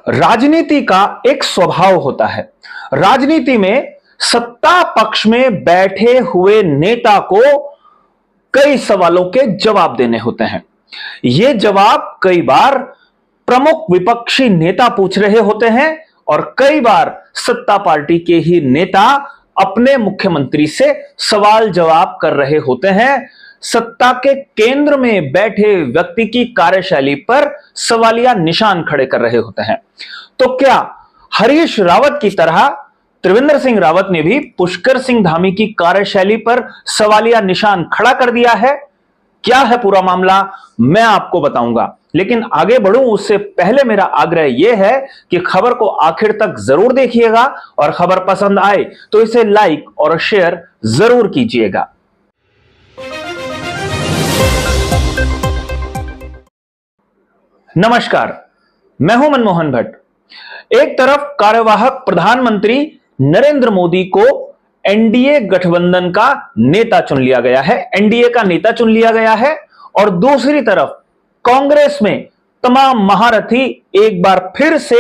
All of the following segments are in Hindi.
राजनीति का एक स्वभाव होता है। राजनीति में सत्ता पक्ष में बैठे हुए नेता को कई सवालों के जवाब देने होते हैं। ये जवाब कई बार प्रमुख विपक्षी नेता पूछ रहे होते हैं और कई बार सत्ता पार्टी के ही नेता अपने मुख्यमंत्री से सवाल जवाब कर रहे होते हैं। सत्ता के केंद्र में बैठे व्यक्ति की कार्यशैली पर सवालिया निशान खड़े कर रहे होते हैं। तो क्या हरीश रावत की तरह त्रिवेंद्र सिंह रावत ने भी पुष्कर सिंह धामी की कार्यशैली पर सवालिया निशान खड़ा कर दिया है? क्या है पूरा मामला, मैं आपको बताऊंगा। लेकिन आगे बढ़ूं उससे पहले मेरा आग्रह यह है कि खबर को आखिर तक जरूर देखिएगा और खबर पसंद आए तो इसे लाइक और शेयर जरूर कीजिएगा। नमस्कार, मैं हूं मनमोहन भट्ट। एक तरफ कार्यवाहक प्रधानमंत्री नरेंद्र मोदी को एनडीए गठबंधन का नेता चुन लिया गया है, एनडीए का नेता चुन लिया गया है, और दूसरी तरफ कांग्रेस में तमाम महारथी एक बार फिर से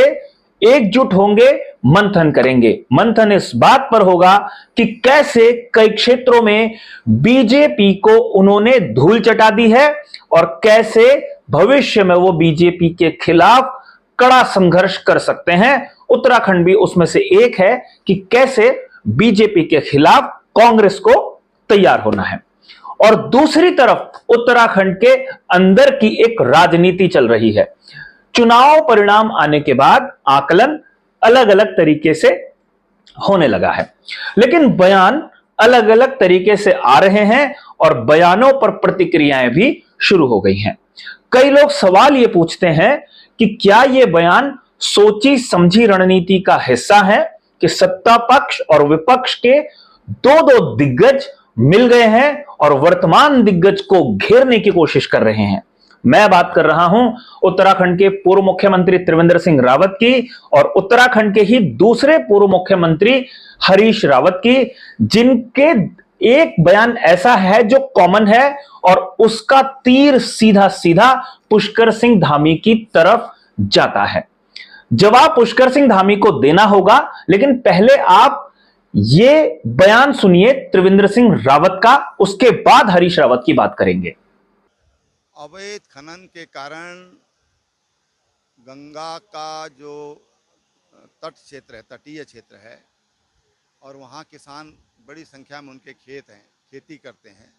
एकजुट होंगे, मंथन करेंगे। मंथन इस बात पर होगा कि कैसे कई क्षेत्रों में बीजेपी को उन्होंने धूल चटा दी है और कैसे भविष्य में वो बीजेपी के खिलाफ कड़ा संघर्ष कर सकते हैं। उत्तराखंड भी उसमें से एक है कि कैसे बीजेपी के खिलाफ कांग्रेस को तैयार होना है। और दूसरी तरफ उत्तराखंड के अंदर की एक राजनीति चल रही है। चुनाव परिणाम आने के बाद आकलन अलग अलग तरीके से होने लगा है, लेकिन बयान अलग अलग तरीके से आ रहे हैं और बयानों पर प्रतिक्रियाएं भी शुरू हो गई हैं। कई लोग सवाल यह पूछते हैं कि क्या यह बयान सोची समझी रणनीति का हिस्सा है कि सत्ता पक्ष और विपक्ष के दो दो दिग्गज मिल गए हैं और वर्तमान दिग्गज को घेरने की कोशिश कर रहे हैं। मैं बात कर रहा हूं उत्तराखंड के पूर्व मुख्यमंत्री त्रिवेंद्र सिंह रावत की और उत्तराखंड के ही दूसरे पूर्व मुख्यमंत्री हरीश रावत की, जिनके एक बयान ऐसा है जो कॉमन है और उसका तीर सीधा सीधा पुष्कर सिंह धामी की तरफ जाता है। जवाब पुष्कर सिंह धामी को देना होगा, लेकिन पहले आप ये बयान सुनिए त्रिवेंद्र सिंह रावत का, उसके बाद हरीश रावत की बात करेंगे। अवैध खनन के कारण गंगा का जो तट क्षेत्र है, तटीय क्षेत्र है, और वहाँ किसान बड़ी संख्या में उनके खेत हैं, खेती करते हैं,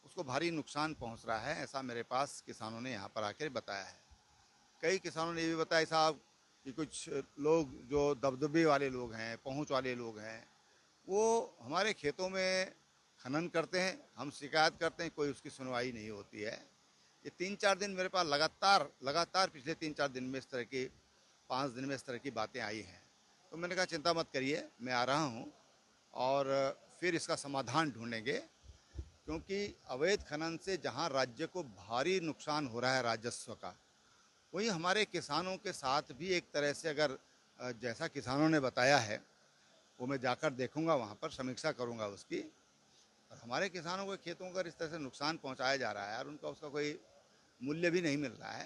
उसको भारी नुकसान पहुँच रहा है। ऐसा मेरे पास किसानों ने यहाँ पर आकर बताया है। कई किसानों ने ये भी बताया साहब कि कुछ लोग जो दबदबे वाले लोग हैं, पहुँच वाले लोग हैं, वो हमारे खेतों में खनन करते हैं, हम शिकायत करते हैं, कोई उसकी सुनवाई नहीं होती है। ये 3-4 दिन मेरे पास लगातार पिछले 3-4 दिन में इस तरह की 5 दिन में इस तरह की बातें आई हैं। तो मैंने कहा चिंता मत करिए, मैं आ रहा हूँ और फिर इसका समाधान ढूंढेंगे, क्योंकि अवैध खनन से जहाँ राज्य को भारी नुकसान हो रहा है राजस्व का, वही हमारे किसानों के साथ भी एक तरह से अगर जैसा किसानों ने बताया है वो मैं जाकर देखूंगा, वहाँ पर समीक्षा करूंगा उसकी। और हमारे किसानों को खेतों का इस तरह से नुकसान पहुंचाया जा रहा है और उनका उसका कोई मूल्य भी नहीं मिल रहा है।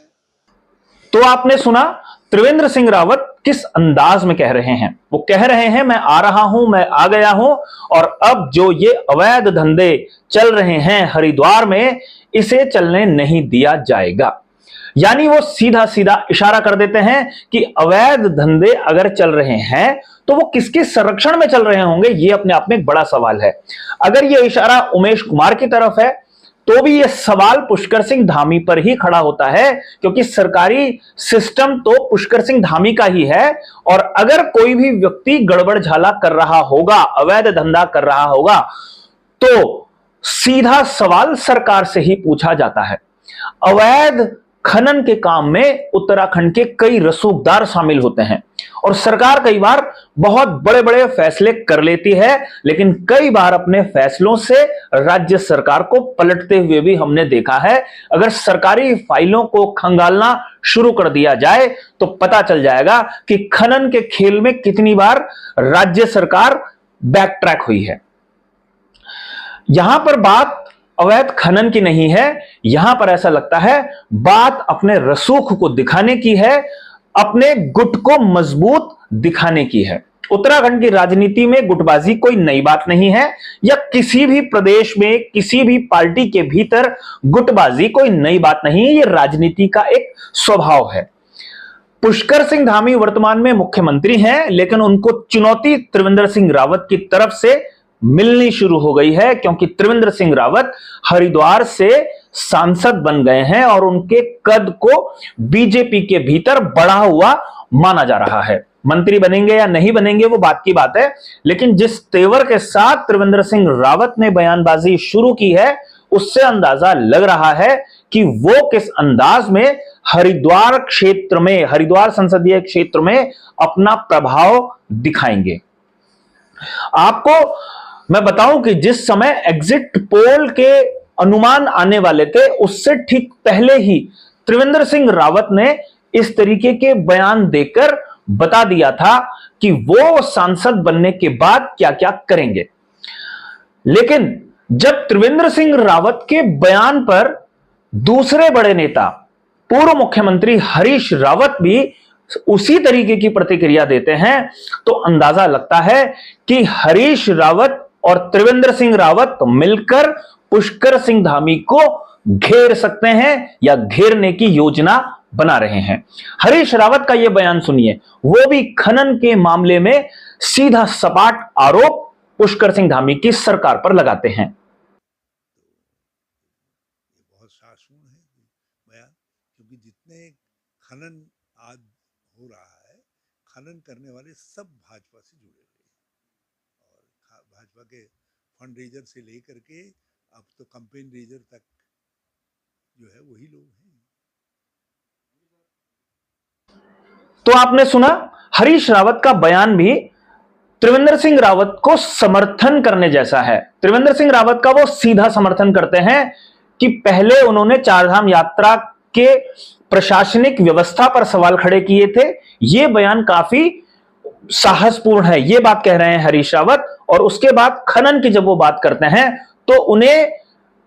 तो आपने सुना त्रिवेंद्र सिंह रावत किस अंदाज में कह रहे हैं। वो कह रहे हैं मैं आ रहा हूं, मैं आ गया हूं, और अब जो ये अवैध धंधे चल रहे हैं हरिद्वार में, इसे चलने नहीं दिया जाएगा। यानी वो सीधा सीधा इशारा कर देते हैं कि अवैध धंधे अगर चल रहे हैं तो वो किसके संरक्षण में चल रहे होंगे, ये अपने आप में एक बड़ा सवाल है। अगर ये इशारा उमेश कुमार की तरफ है तो भी ये सवाल पुष्कर सिंह धामी पर ही खड़ा होता है, क्योंकि सरकारी सिस्टम तो पुष्कर सिंह धामी का ही है। और अगर कोई भी व्यक्ति गड़बड़ झाला कर रहा होगा, अवैध धंधा कर रहा होगा, तो सीधा सवाल सरकार से ही पूछा जाता है। अवैध खनन के काम में उत्तराखंड के कई रसूखदार शामिल होते हैं और सरकार कई बार बहुत बड़े बड़े फैसले कर लेती है, लेकिन कई बार अपने फैसलों से राज्य सरकार को पलटते हुए भी हमने देखा है। अगर सरकारी फाइलों को खंगालना शुरू कर दिया जाए तो पता चल जाएगा कि खनन के खेल में कितनी बार राज्य सरकार बैक ट्रैक हुई है। यहां पर बात अवैध खनन की नहीं है, यहां पर ऐसा लगता है बात अपने रसूख को दिखाने की है। अपने गुट को मजबूत दिखाने की है। उत्तराखंड की राजनीति में गुटबाजी कोई नई बात नहीं है, या किसी भी प्रदेश में किसी भी पार्टी के भीतर गुटबाजी कोई नई बात नहीं है। ये राजनीति का एक स्वभाव है। पुष्कर सिंह धामी वर्तमान में मुख्यमंत्री हैं, लेकिन उनको चुनौती त्रिवेंद्र सिंह रावत की तरफ से मिलनी शुरू हो गई है, क्योंकि त्रिवेंद्र सिंह रावत हरिद्वार से सांसद बन गए हैं और उनके कद को बीजेपी के भीतर बढ़ा हुआ माना जा रहा है। मंत्री बनेंगे या नहीं बनेंगे वो बात की बात है, लेकिन जिस तेवर के साथ त्रिवेंद्र सिंह रावत ने बयानबाजी शुरू की है, उससे अंदाजा लग रहा है कि वो किस अंदाज में हरिद्वार क्षेत्र में, हरिद्वार संसदीय क्षेत्र में अपना प्रभाव दिखाएंगे। आपको मैं बताऊं कि जिस समय एग्जिट पोल के अनुमान आने वाले थे, उससे ठीक पहले ही त्रिवेंद्र सिंह रावत ने इस तरीके के बयान देकर बता दिया था कि वो सांसद बनने के बाद क्या क्या करेंगे। लेकिन जब त्रिवेंद्र सिंह रावत के बयान पर दूसरे बड़े नेता पूर्व मुख्यमंत्री हरीश रावत भी उसी तरीके की प्रतिक्रिया देते हैं, तो अंदाजा लगता है कि हरीश रावत और त्रिवेंद्र सिंह रावत मिलकर पुष्कर सिंह धामी को घेर सकते हैं या घेरने की योजना बना रहे हैं। हरीश रावत का यह बयान सुनिए, वो भी खनन के मामले में सीधा सपाट आरोप पुष्कर सिंह धामी की सरकार पर लगाते हैं। बहुत शासून है बयान, क्योंकि जितने खनन आज हो रहा है, खनन करने वाले सब भाजपा से जुड़े हुए हैं और भाजपा के फंड रेजर से लेकर के अब तो कैंपेन रेजर तक जो है वही लोग हैं। तो आपने सुना, हरीश रावत का बयान भी त्रिवेंद्र सिंह रावत को समर्थन करने जैसा है। त्रिवेंद्र सिंह रावत का वो सीधा समर्थन करते हैं कि पहले उन्होंने चारधाम यात्रा के प्रशासनिक व्यवस्था पर सवाल खड़े किए थे। यह बयान काफी साहसपूर्ण है, यह बात कह रहे हैं हरीश रावत। और उसके बाद खनन की जब वो बात करते हैं तो उन्हें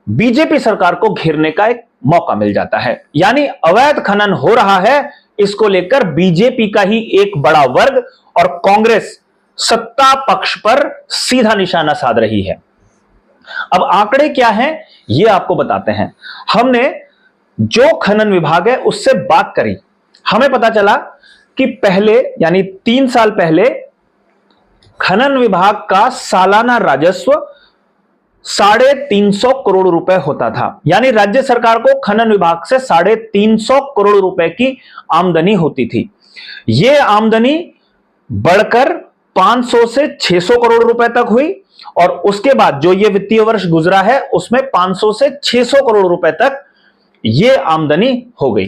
बीजेपी सरकार को घेरने का एक मौका मिल जाता है। यानी अवैध खनन हो रहा है, इसको लेकर बीजेपी का ही एक बड़ा वर्ग और कांग्रेस सत्ता पक्ष पर सीधा निशाना साध रही है। अब आंकड़े क्या हैं ये आपको बताते हैं। हमने जो खनन विभाग है उससे बात करी, हमें पता चला कि पहले यानी 3 साल पहले खनन विभाग का सालाना राजस्व 350 करोड़ रुपए होता था। यानी राज्य सरकार को खनन विभाग से 350 करोड़ रुपए की आमदनी होती थी। यह आमदनी बढ़कर 500 से 600 करोड़ रुपए तक हुई और उसके बाद जो ये वित्तीय वर्ष गुजरा है उसमें 500 से 600 करोड़ रुपए तक ये आमदनी हो गई।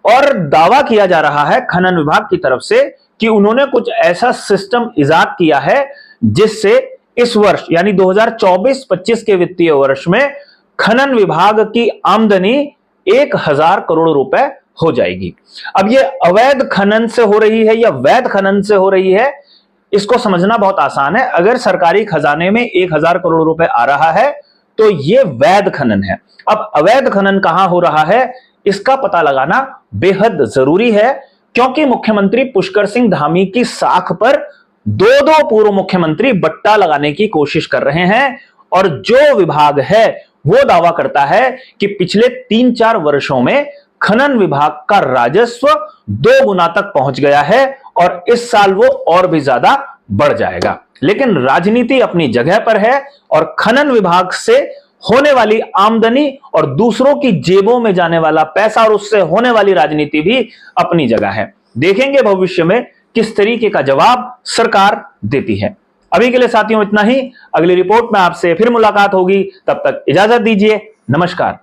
और दावा किया जा रहा है खनन विभाग की तरफ से कि उन्होंने कुछ ऐसा सिस्टम इजाद किया है जिससे इस वर्ष यानी 2024-25 के वित्तीय वर्ष में खनन विभाग की आमदनी 1000 करोड़ रुपए हो जाएगी। अब ये अवैध खनन से हो रही है या वैध खनन से हो रही है, इसको समझना बहुत आसान है। अगर सरकारी खजाने में 1000 करोड़ रुपए आ रहा है तो ये वैध खनन है। अब अवैध खनन कहां हो रहा है इसका पता लगाना बेहद जरूरी है, क्योंकि मुख्यमंत्री पुष्कर सिंह धामी की साख पर दो पूर्व मुख्यमंत्री बट्टा लगाने की कोशिश कर रहे हैं। और जो विभाग है वो दावा करता है कि पिछले 3-4 वर्षों में खनन विभाग का राजस्व 2 गुना तक पहुंच गया है और इस साल वो और भी ज्यादा बढ़ जाएगा। लेकिन राजनीति अपनी जगह पर है और खनन विभाग से होने वाली आमदनी और दूसरों की जेबों में जाने वाला पैसा और उससे होने वाली राजनीति भी अपनी जगह है। देखेंगे भविष्य में किस तरीके का जवाब सरकार देती है। अभी के लिए साथियों इतना ही। अगली रिपोर्ट में आपसे फिर मुलाकात होगी, तब तक इजाजत दीजिए। नमस्कार।